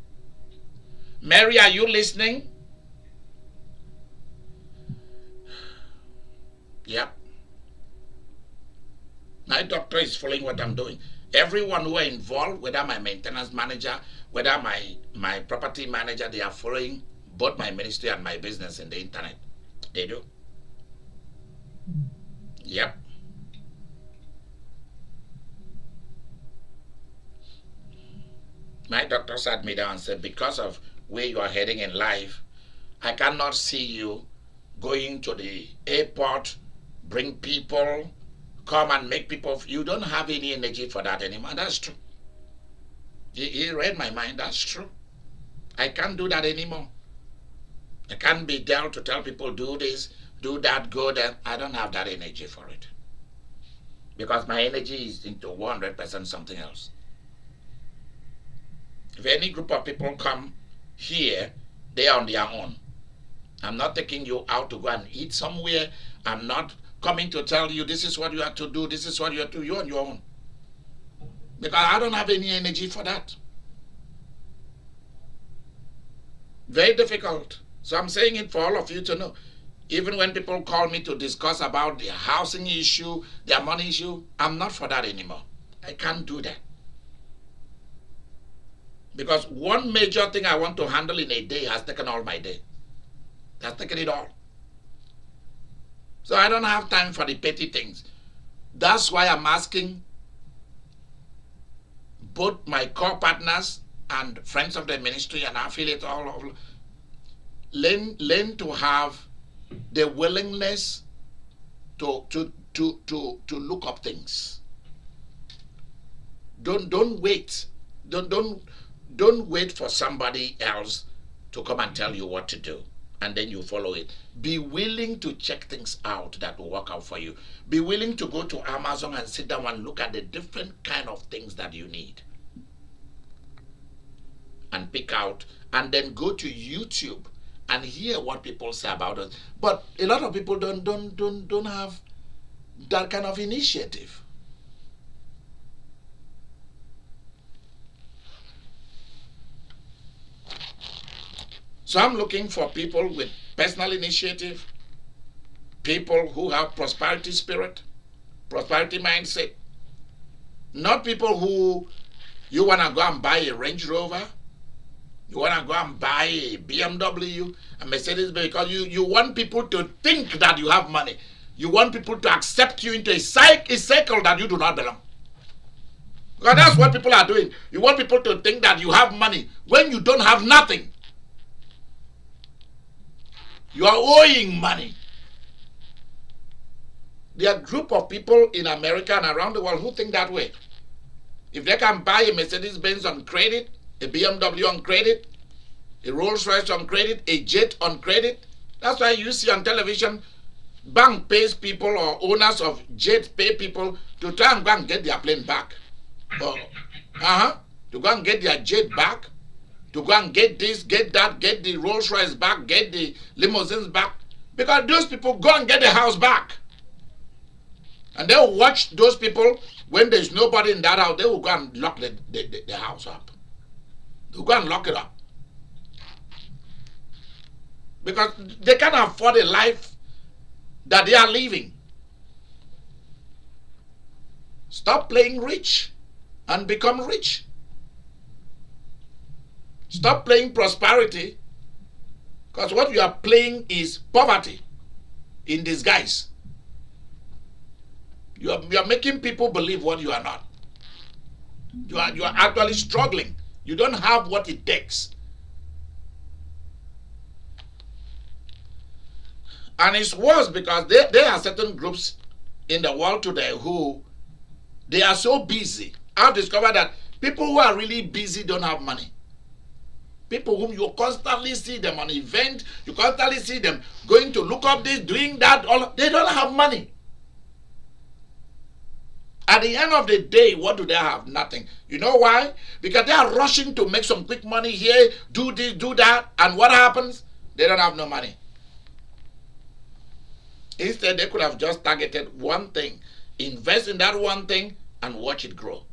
Mary, are you listening? Yep. My doctor is following what I'm doing. Everyone who are involved, whether my maintenance manager, whether my property manager, they are following both my ministry and my business in the internet. They do. Yep. My doctor sat me down and said, because of where you are heading in life, I cannot see you going to the airport, bring people, come and make people. You don't have any energy for that anymore. That's true. He read my mind. That's true. I can't do that anymore. I can't be there to tell people do this, do that, go there. I don't have that energy for it. Because my energy is into 100% something else. If any group of people come here, they are on their own. I'm not taking you out to go and eat somewhere. I'm not coming to tell you this is what you have to do, this is what you have to do. You're on your own. Because I don't have any energy for that. Very difficult. So I'm saying it for all of you to know. Even when people call me to discuss about their housing issue, their money issue, I'm not for that anymore. I can't do that. Because one major thing I want to handle in a day has taken all my day. Has taken it all. So I don't have time for the petty things. That's why I'm asking both my core partners and friends of the ministry and affiliates all over, learn to have the willingness to look up things. Don't wait. Don't wait for somebody else to come and tell you what to do and then you follow it. Be willing to check things out that will work out for you. Be willing to go to Amazon and sit down and look at the different kind of things that you need and pick out, and then go to YouTube and hear what people say about it. But a lot of people don't have that kind of initiative. So I'm looking for people with personal initiative, people who have prosperity spirit, prosperity mindset, not people who you want to go and buy a Range Rover, you want to go and buy a BMW, a Mercedes, because you want people to think that you have money. You want people to accept you into a cycle that you do not belong. Because that's what people are doing. You want people to think that you have money when you don't have nothing. You are owing money. There are a group of people in America and around the world who think that way. If they can buy a Mercedes-Benz on credit, a BMW on credit, a Rolls-Royce on credit, a jet on credit, that's why you see on television, bank pays people or owners of jets pay people to try and go and get their plane back. To go and get their jet back, to go and get this, get that, get the Rolls-Royce back, get the limousines back, because those people go and get the house back. And they'll watch those people, when there's nobody in that house, they will go and lock the house up. They'll go and lock it up. Because they can't afford a life that they are living. Stop playing rich and become rich. Stop playing prosperity, because what you are playing is poverty in disguise. You are making people believe what you are not. You are actually struggling. You don't have what it takes. And it's worse because there are certain groups in the world today who they are so busy. I've discovered that people who are really busy don't have money. People whom you constantly see them on event, you constantly see them going to look up this, doing that, they don't have money. At the end of the day, what do they have? Nothing. You know why? Because they are rushing to make some quick money here, do this, do that, and what happens? They don't have no money. Instead, they could have just targeted one thing, invest in that one thing, and watch it grow.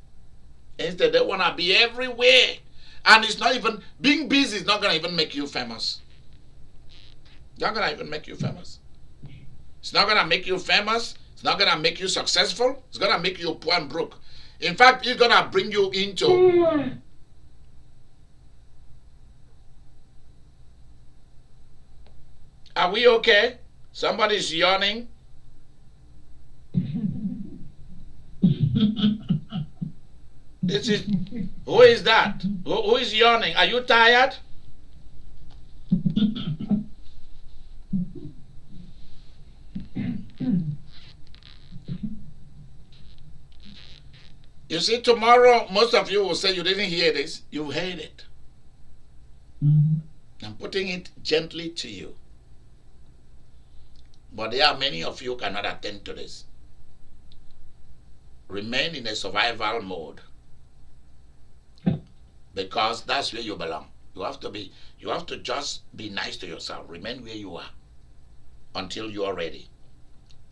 Instead, they want to be everywhere. And it's not even, being busy is not going to even make you famous. It's not going to even make you famous. It's not going to make you famous. It's not going to make you successful. It's going to make you poor and broke. In fact, it's going to bring you into... Are we okay? Somebody's yawning. Who is that? Who is yawning? Are you tired? You see, tomorrow, most of you will say you didn't hear this. You heard it. I'm putting it gently to you. But there are many of you who cannot attend to this. Remain in a survival mode. Because that's where you belong. You have to just be nice to yourself. Remain where you are until you are ready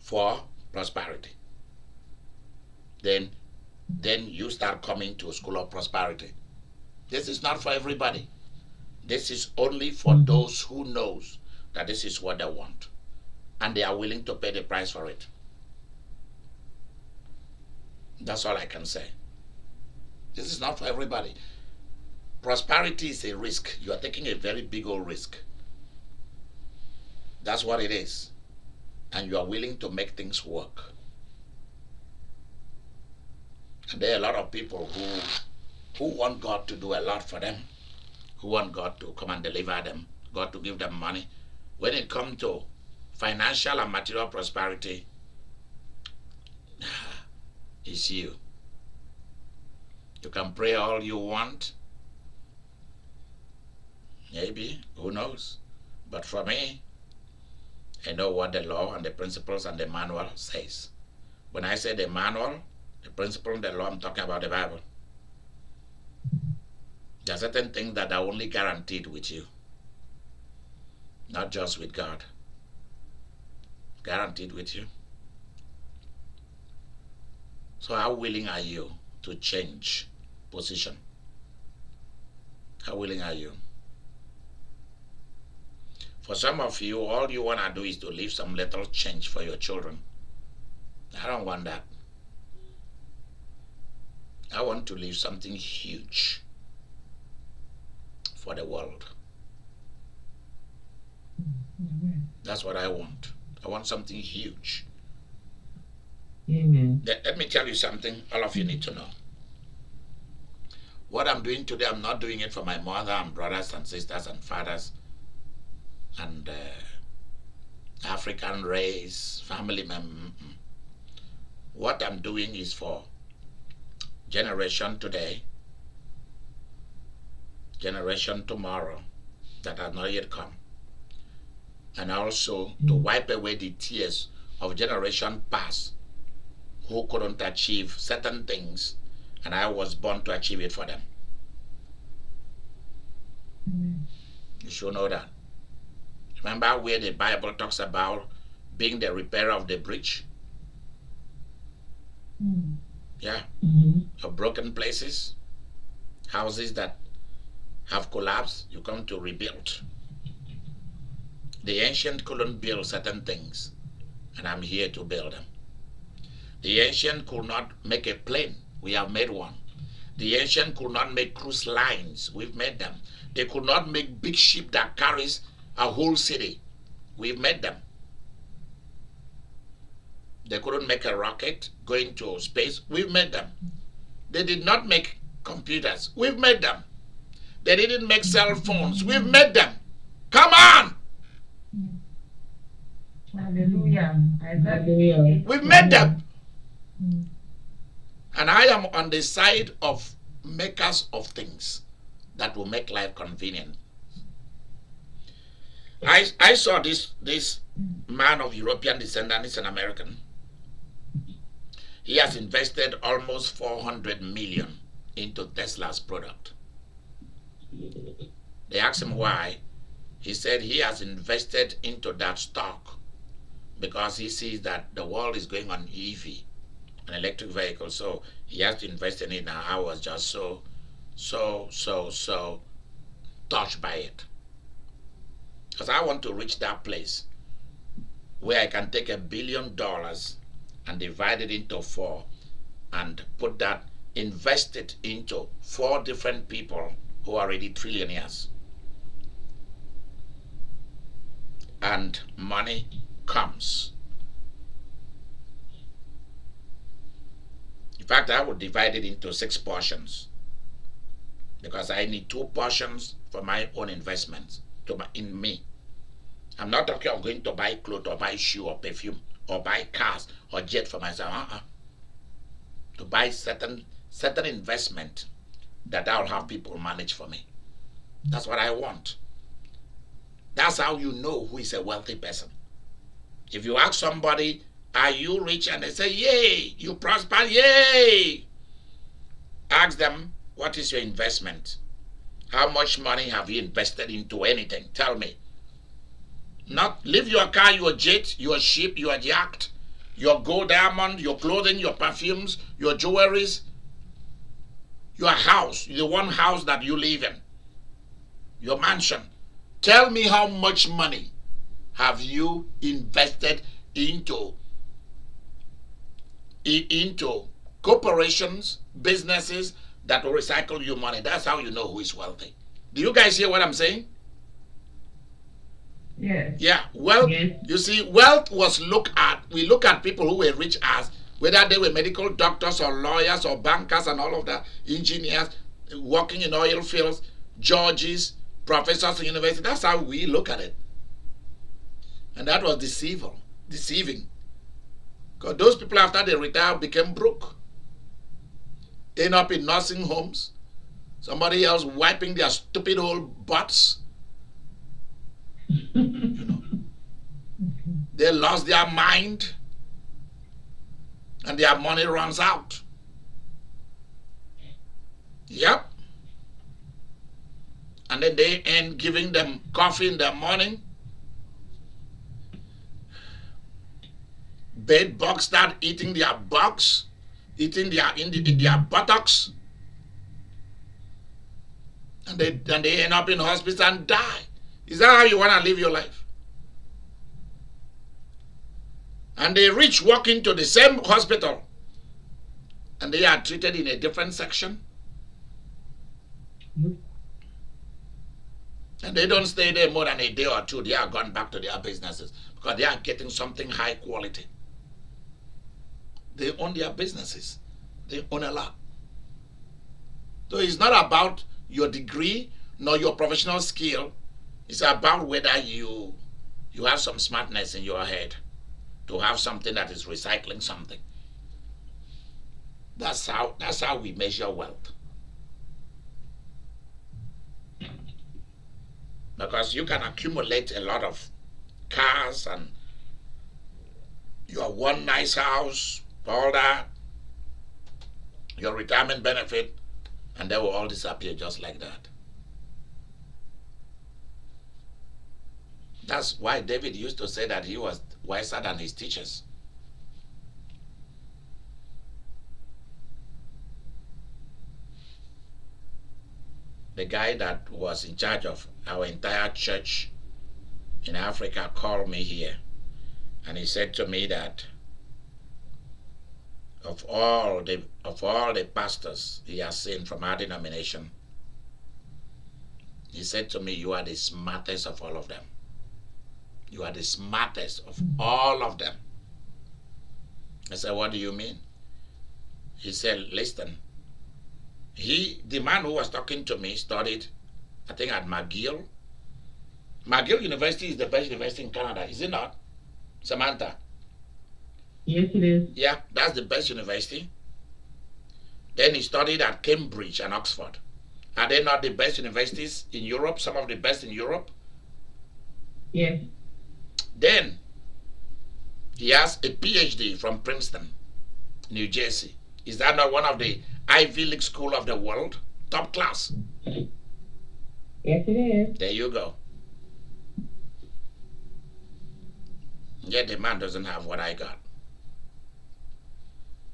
for prosperity. Then you start coming to a school of prosperity. This is not for everybody. This is only for those who knows that this is what they want. And they are willing to pay the price for it. That's all I can say. This is not for everybody. Prosperity is a risk. You are taking a very big old risk. That's what it is. And you are willing to make things work. And there are a lot of people who want God to do a lot for them, who want God to come and deliver them, God to give them money. When it comes to financial and material prosperity, it's you. You can pray all you want. Maybe, who knows? But for me, I know what the law and the principles and the manual says. When I say the manual, the principle and the law, I'm talking about the Bible. There are certain things that are only guaranteed with you, not just with God. Guaranteed with you. So how willing are you to change position? How willing are you? For some of you, all you want to do is to leave some little change for your children. I don't want that. I want to leave something huge for the world. That's what I want. I want something huge. Amen. Let me tell you something all of you need to know. What I'm doing today, I'm not doing it for my mother and brothers and sisters and fathers and African race, family members. What I'm doing is for generation today, generation tomorrow that has not yet come, and also to wipe away the tears of generation past who couldn't achieve certain things, and I was born to achieve it for them. You should know that. Remember where the Bible talks about being the repairer of the breach? Yeah. Of broken places, houses that have collapsed, you come to rebuild. The ancient couldn't build certain things, and I'm here to build them. The ancient could not make a plane. We have made one. The ancient could not make cruise lines. We've made them. They could not make big ship that carries a whole city. We've made them. They couldn't make a rocket going to space. We've made them. They did not make computers. We've made them. They didn't make cell phones. We've made them. Come on! Hallelujah. Hallelujah. We've made them. And I am on the side of makers of things that will make life convenient. I saw this man of European descent, and he's an American. He has invested almost 400 million into Tesla's product. They asked him why. He said he has invested into that stock because he sees that the world is going on EV, an electric vehicle, so he has to invest in it. Now I was just so touched by it, because I want to reach that place where I can take $1 billion and divide it into 4 and put that, invest it into 4 different people who are already trillionaires. And money comes. In fact, I would divide it into 6 portions, because I need 2 portions for my own investments in me. I'm not talking about going to buy clothes or buy shoe or perfume or buy cars or jet for myself. To buy certain certain investment that I'll have people manage for me. That's what I want. That's how you know who is a wealthy person. If you ask somebody, are you rich? And they say, yay, you prosper, yay. Ask them, what is your investment? How much money have you invested into anything? Tell me. Not leave your car, your jet, your ship, your yacht, your gold diamond, your clothing, your perfumes, your jewelries, your house, the one house that you live in, your mansion. Tell me how much money have you invested into corporations, businesses that will recycle your money. That's how you know who is wealthy. Do you guys hear what I'm saying? Yes. Yeah, wealth. Yes. You see, wealth was looked at. We look at people who were rich as whether they were medical doctors or lawyers or bankers and all of that, engineers, working in oil fields, judges, professors in university. That's how we look at it. And that was deceiving. Because those people after they retired became broke. End up in nursing homes. Somebody else wiping their stupid old butts. You know. They lost their mind. And their money runs out. Yep. And then they end giving them coffee in the morning. Bed bugs start eating their bugs, eating their buttocks. And they end up in hospital and die. Is that how you want to live your life? And the rich walk into the same hospital and they are treated in a different section. And they don't stay there more than a day or two. They are gone back to their businesses because they are getting something high quality. They own their businesses. They own a lot. So it's not about your degree nor your professional skill. It's about whether you have some smartness in your head to have something that is recycling something. That's how we measure wealth. Because you can accumulate a lot of cars and your one nice house, all that, your retirement benefit, and they will all disappear just like that. That's why David used to say that he was wiser than his teachers. The guy that was in charge of our entire church in Africa called me here, and he said to me that of all the pastors he has seen from our denomination, he said to me, you are the smartest of all of them. You are the smartest of all of them. I said, what do you mean? He said, listen, the man who was talking to me studied, I think at McGill. McGill University is the best university in Canada, is it not, Samantha? Yes, it is. Yeah, that's the best university. Then he studied at Cambridge and Oxford. Are they not the best universities in Europe, some of the best in Europe? Yes. Then he has a PhD from Princeton, New Jersey. Is that not one of the Ivy League school of the world? Top class. Yes, it is. There you go. Yet the man doesn't have what I got.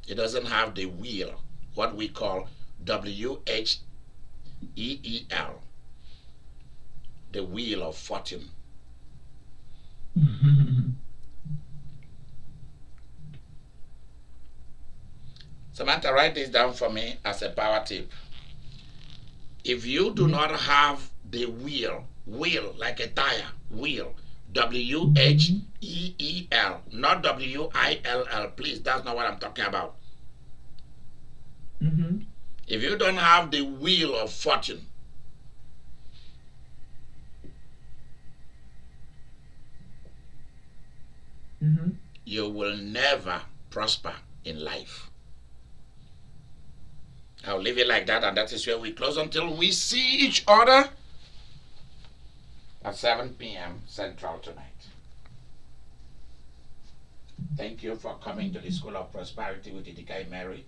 He doesn't have the wheel, what we call WHEEL, the wheel of fortune. Samantha, write this down for me as a power tip. If you do not have the wheel like a tire, wheel, WHEEL, not WILL, please, that's not what I'm talking about. Mm-hmm. If you don't have the wheel of fortune, Mm-hmm. you will never prosper in life. I'll leave it like that, and that is where we close until we see each other at 7 p.m. Central tonight. Thank you for coming to the School of Prosperity with Idika Imeri.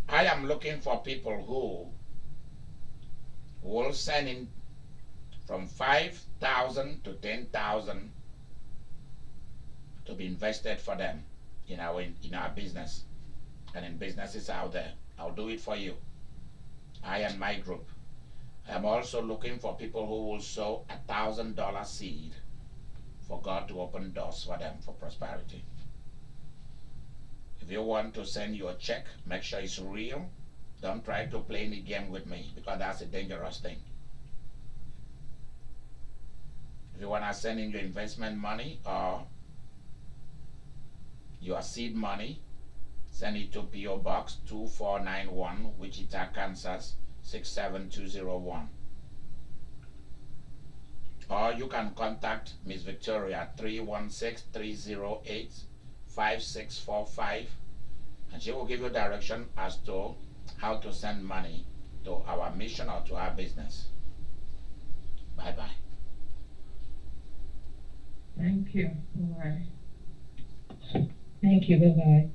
I am looking for people who will send in from 5,000 to 10,000 to be invested for them in our business and in businesses out there. I'll do it for you. I and my group. I'm also looking for people who will sow $1,000 seed for God to open doors for them for prosperity. If you want to send your check, make sure it's real. Don't try to play any game with me, because that's a dangerous thing. If you want to send in your investment money or your seed money, send it to P.O. Box 2491, Wichita, Kansas 67201. Or you can contact Miss Victoria at 316-308-5645, and she will give you direction as to how to send money to our mission or to our business. Bye-bye. Thank you. All right. Thank you. Bye-bye.